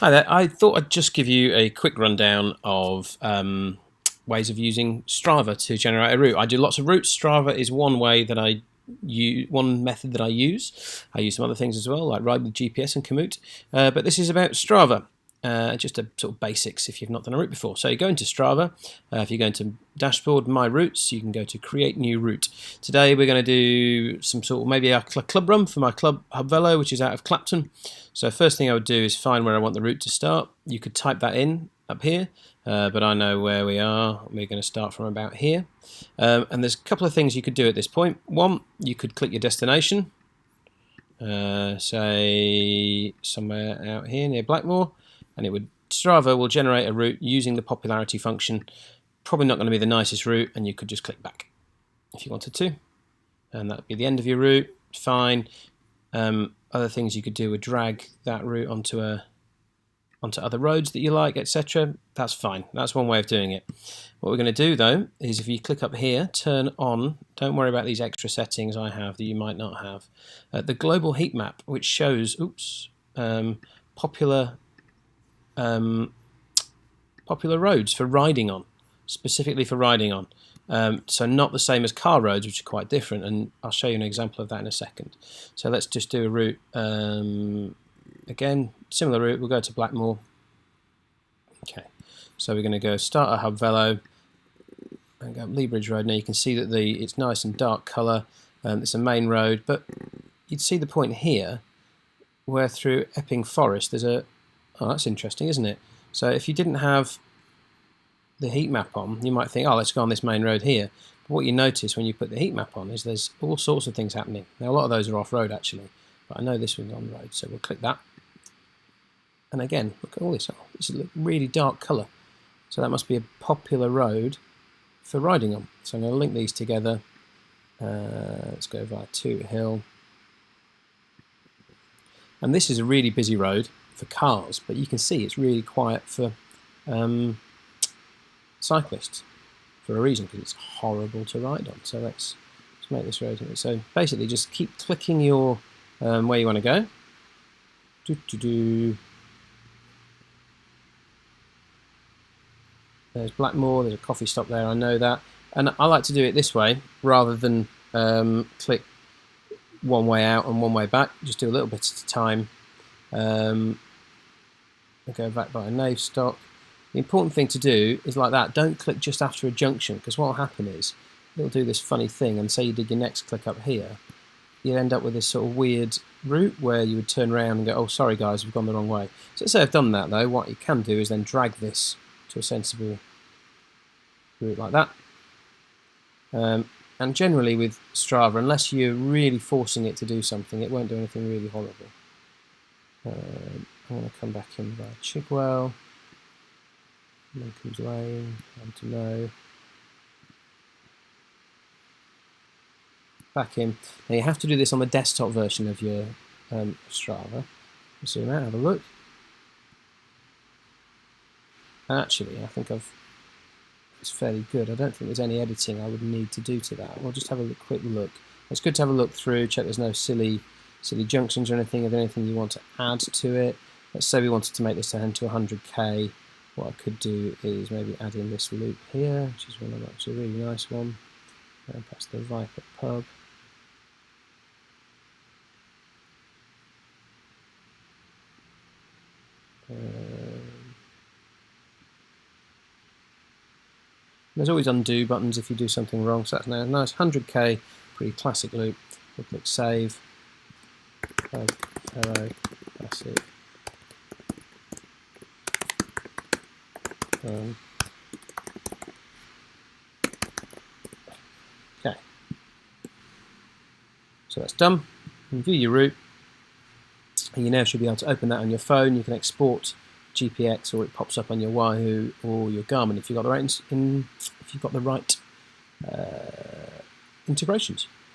Hi there. I thought I'd just give you a quick rundown of ways of using Strava to generate a route. I do lots of routes. Strava is one way that I use, one method that I use. I use some other things as well, like ride with GPS and Komoot. But this is about Strava. Just a sort of basics if you've not done a route before. So you go into Strava. If you go into dashboard, my routes, you can go to create new route. Today we're going to do some sort of maybe a club run for my club Hub Velo, which is out of Clapton. So first thing I would do is find where I want the route to start. You could type that in up here, but I know where we are. We're going to start from about here. And there's a couple of things you could do at this point. One, you could click your destination, say somewhere out here near Blackmore, and Strava will generate a route using the popularity function. Probably not going to be the nicest route, and you could just click back if you wanted to, and that would be the end of your route. Fine. Other things you could do would drag that route onto other roads that you like, etc. That's fine. That's one way of doing it. What we're going to do though is if you click up here, turn on, don't worry about these extra settings I have that you might not have, the global heat map, which shows popular roads for riding on, specifically for riding on. So not the same as car roads, which are quite different, and I'll show you an example of that in a second. So let's just do a route, again, similar route, we'll go to Blackmore. Okay, so we're going to go start our Hub Velo and go up Lee Bridge Road. Now you can see that it's nice and dark colour, it's a main road, but you'd see the point here where through Epping Forest there's oh, that's interesting, isn't it? So if you didn't have the heat map on, you might think, oh, let's go on this main road here. But what you notice when you put the heat map on is there's all sorts of things happening. Now, a lot of those are off-road, actually, but I know this one's on-road, so we'll click that. And again, look at all this. Oh, this is a really dark colour. So that must be a popular road for riding on. So I'm going to link these together. Let's go via Toot Hill. And this is a really busy road for cars, but you can see it's really quiet for cyclists for a reason, because it's horrible to ride on. So let's make this road. So basically just keep clicking your where you want to go. There's Blackmore, there's a coffee stop there, I know that. And I like to do it this way rather than click one way out and one way back. Just do a little bit at a time. I'll go back by a Navestock. The important thing to do is like that. Don't click just after a junction, because what will happen is it'll do this funny thing, and say you did your next click up here, you'd end up with this sort of weird route where you would turn around and go, oh, sorry guys, we've gone the wrong way. So let's say I've done that though, what you can do is then drag this to a sensible route like that. And generally with Strava, unless you're really forcing it to do something, it won't do anything really horrible. I'm going to come back in via Chigwell. Lincoln's Lane, to know. Back in. Now you have to do this on the desktop version of your Strava. Zoom out, have a look. And actually, I think it's fairly good. I don't think there's any editing I would need to do to that. We'll just have a quick look. It's good to have a look through, check there's no silly junctions or anything. Is there anything you want to add to it? Let's say we wanted to make this turn to 100k. What I could do is maybe add in this loop here, which is one of actually a really nice one. And perhaps the Viper Pub. There's always undo buttons if you do something wrong, so that's now a nice 100k, pretty classic loop. We'll click save. Hello, classic. Okay, so that's done. You can view your route, and you now should be able to open that on your phone. You can export GPX, or it pops up on your Wahoo or your Garmin if you've got the right integrations.